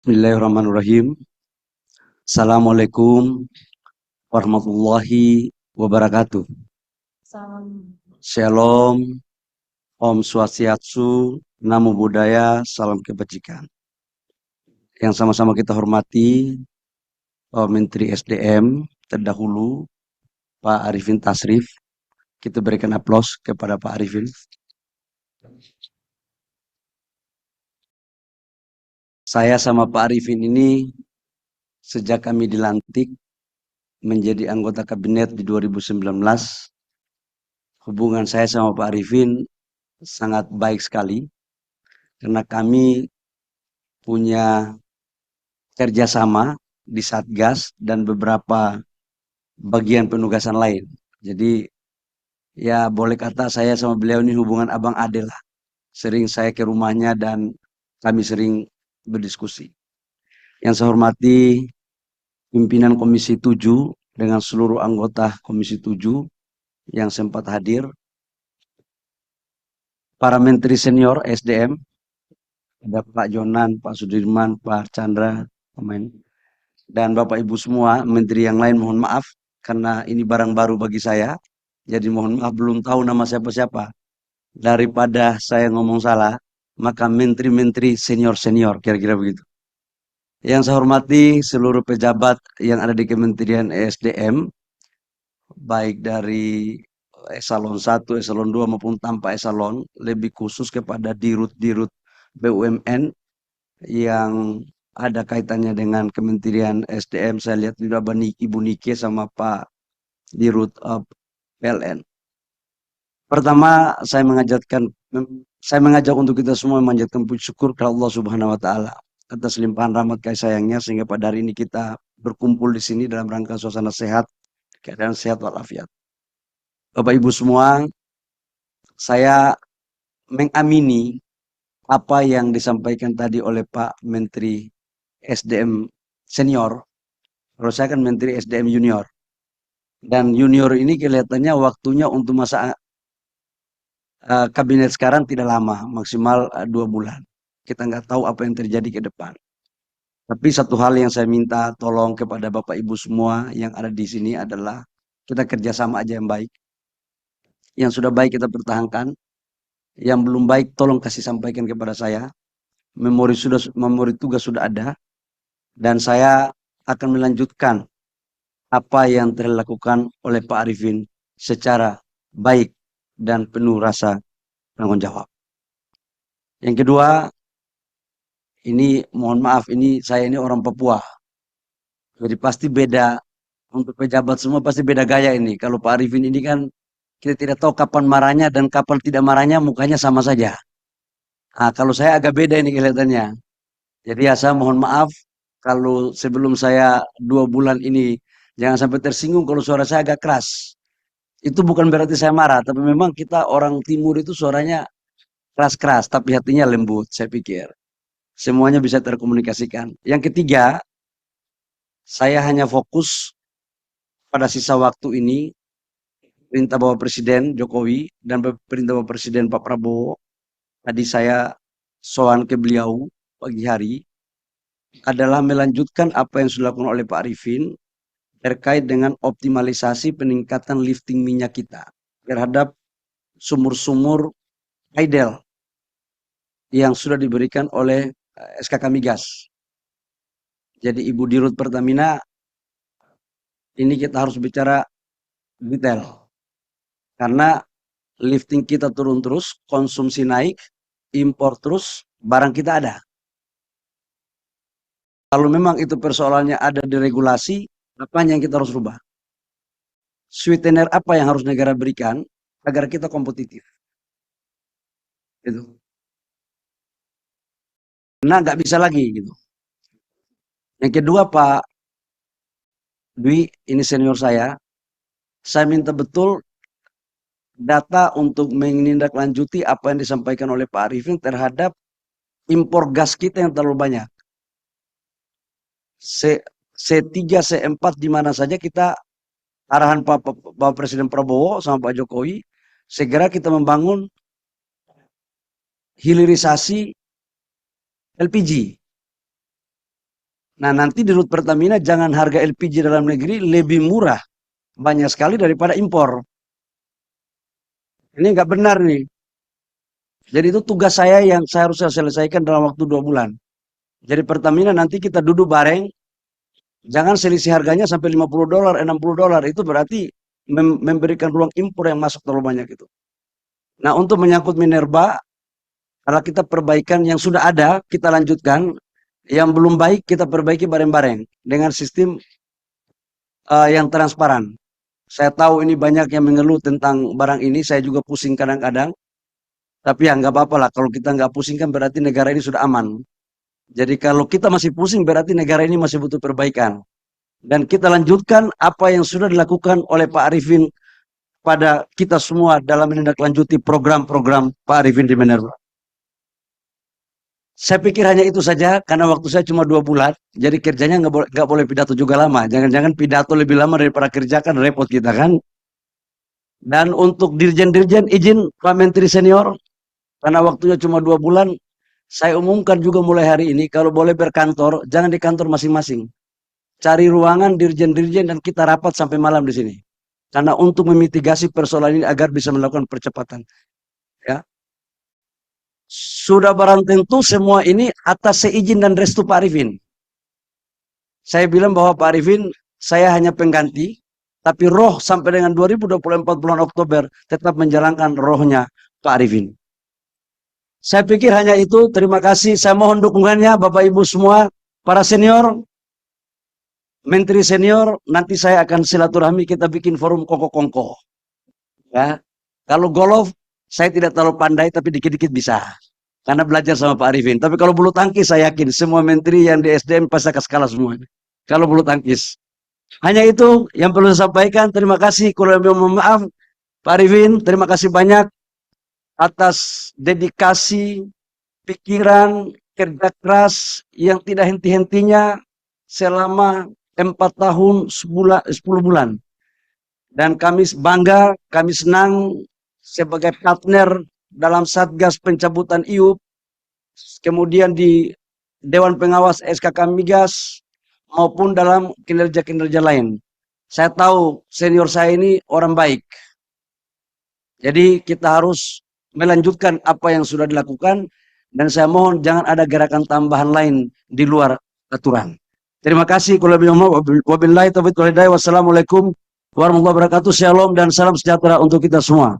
Bismillahirrahmanirrahim. Assalamualaikum warahmatullahi wabarakatuh. Shalom, Om Swastiastu, Namo Buddhaya, salam kebajikan. Yang sama-sama kita hormati, Pak Menteri SDM terdahulu, Pak Arifin Tasrif. Kita berikan aplaus kepada Pak Arifin. Saya sama Pak Arifin ini sejak kami dilantik menjadi anggota kabinet di 2019, hubungan saya sama Pak Arifin sangat baik sekali karena kami punya kerjasama di Satgas dan beberapa bagian penugasan lain. Jadi ya boleh kata saya sama beliau ini hubungan abang ade lah. Sering saya ke rumahnya dan kami sering berdiskusi. Yang saya hormati pimpinan Komisi 7 dengan seluruh anggota Komisi 7 yang sempat hadir, para menteri senior SDM, ada Pak Jonan, Pak Sudirman, Pak Chandra, pemain, dan Bapak Ibu semua, menteri yang lain mohon maaf karena ini barang baru bagi saya. Jadi mohon maaf belum tahu nama siapa-siapa. Daripada saya ngomong salah, maka menteri-menteri senior-senior, kira-kira begitu. Yang saya hormati seluruh pejabat yang ada di Kementerian ESDM, baik dari eselon 1, eselon 2 maupun tanpa eselon, lebih khusus kepada dirut-dirut BUMN yang ada kaitannya dengan Kementerian SDM. Saya lihat juga Ibu Nike sama Pak Dirut PLN. Pertama, saya mengajak untuk kita semua memanjatkan puji syukur kepada Allah Subhanahu wa taala atas limpahan rahmat kasih sayangnya sehingga pada hari ini kita berkumpul di sini dalam rangka suasana sehat, keadaan sehat walafiat. Bapak Ibu semua, saya mengamini apa yang disampaikan tadi oleh Pak Menteri SDM senior. Kalau saya kan Menteri SDM junior. Dan junior ini kelihatannya waktunya untuk masa kabinet sekarang tidak lama, maksimal 2 bulan. Kita nggak tahu apa yang terjadi ke depan. Tapi satu hal yang saya minta tolong kepada Bapak Ibu semua yang ada di sini adalah kita kerjasama aja yang baik. Yang sudah baik kita pertahankan. Yang belum baik tolong kasih sampaikan kepada saya. Memori tugas sudah ada. Dan saya akan melanjutkan apa yang telah dilakukan oleh Pak Arifin secara baik dan penuh rasa tanggung jawab. Yang kedua, ini mohon maaf, saya ini orang Papua. Jadi pasti beda, untuk pejabat semua pasti beda gaya ini. Kalau Pak Arifin ini kan kita tidak tahu kapan marahnya dan kapan tidak marahnya, mukanya sama saja. Nah, kalau saya agak beda ini kelihatannya. Jadi ya saya mohon maaf kalau sebelum saya 2 bulan ini jangan sampai tersinggung kalau suara saya agak keras. Itu bukan berarti saya marah, tapi memang kita orang timur itu suaranya keras-keras, tapi hatinya lembut, saya pikir. Semuanya bisa terkomunikasikan. Yang ketiga, saya hanya fokus pada sisa waktu ini, perintah Bapak Presiden Jokowi dan perintah Bapak Presiden Pak Prabowo. Tadi saya soal ke beliau pagi hari, adalah melanjutkan apa yang sudah dilakukan oleh Pak Arifin terkait dengan optimalisasi peningkatan lifting minyak kita terhadap sumur-sumur idle yang sudah diberikan oleh SKK Migas. Jadi Ibu Dirut Pertamina, ini kita harus bicara detail. Karena lifting kita turun terus, konsumsi naik, impor terus, barang kita ada. Kalau memang itu persoalannya ada di regulasi, apa yang kita harus rubah? Sweetener apa yang harus negara berikan agar kita kompetitif? Itu. Nah, nggak bisa lagi gitu. Yang kedua Pak Dwi, ini senior saya minta betul data untuk menindaklanjuti apa yang disampaikan oleh Pak Arifin terhadap impor gas kita yang terlalu banyak. C3, C4 di mana saja kita, arahan Pak Presiden Prabowo sama Pak Jokowi, segera kita membangun hilirisasi LPG. Nah, nanti di rut Pertamina jangan harga LPG dalam negeri lebih murah banyak sekali daripada impor. Ini nggak benar nih. Jadi itu tugas saya yang saya harus selesaikan dalam waktu 2 bulan. Jadi Pertamina nanti kita duduk bareng, jangan selisih harganya sampai $50, $60. Itu berarti memberikan ruang impor yang masuk terlalu banyak itu. Nah, untuk menyangkut Minerba, kalau kita perbaikan yang sudah ada, kita lanjutkan. Yang belum baik, kita perbaiki bareng-bareng dengan sistem yang transparan. Saya tahu ini banyak yang mengeluh tentang barang ini, saya juga pusing kadang-kadang. Tapi ya nggak apa-apa lah, kalau kita nggak pusing kan berarti negara ini sudah aman. Jadi kalau kita masih pusing berarti negara ini masih butuh perbaikan. Dan kita lanjutkan apa yang sudah dilakukan oleh Pak Arifin pada kita semua dalam menindaklanjuti program-program Pak Arifin di Minerba. Saya pikir hanya itu saja karena waktu saya cuma 2 bulan, jadi kerjanya nggak boleh pidato juga lama. Jangan-jangan pidato lebih lama daripada kerja kan repot kita kan. Dan untuk dirjen-dirjen izin Pak Menteri Senior, karena waktunya cuma 2 bulan, saya umumkan juga mulai hari ini kalau boleh berkantor, jangan di kantor masing-masing. Cari ruangan dirjen-dirjen dan kita rapat sampai malam di sini. Karena untuk memitigasi persoalan ini agar bisa melakukan percepatan. Ya. Sudah barang tentu semua ini atas seizin dan restu Pak Arifin. Saya bilang bahwa Pak Arifin, saya hanya pengganti, tapi roh sampai dengan 2024 bulan Oktober tetap menjalankan rohnya Pak Arifin. Saya pikir hanya itu. Terima kasih. Saya mohon dukungannya Bapak Ibu semua, para senior, Menteri senior. Nanti saya akan silaturahmi, kita bikin forum kongko-kongko. Ya. Kalau golf, saya tidak terlalu pandai, tapi dikit-dikit bisa. Karena belajar sama Pak Arifin. Tapi kalau bulu tangkis, saya yakin semua menteri yang di SDM pasti akan kalah semua. Kalau bulu tangkis. Hanya itu yang perlu saya sampaikan. Terima kasih. Kalau mohon maaf, Pak Arifin, terima kasih banyak atas dedikasi, pikiran, kerja keras yang tidak henti-hentinya selama 4 tahun 10 bulan. Dan kami bangga, kami senang sebagai partner dalam Satgas Pencabutan IUP, kemudian di Dewan Pengawas SKK Migas, maupun dalam kinerja-kinerja lain. Saya tahu senior saya ini orang baik. Jadi kita harus melanjutkan apa yang sudah dilakukan, dan saya mohon jangan ada gerakan tambahan lain di luar aturan. Terima kasih. Wabillahi taufiq wal hidayah. Wassalamualaikum warahmatullahi wabarakatuh. Shalom dan salam sejahtera untuk kita semua.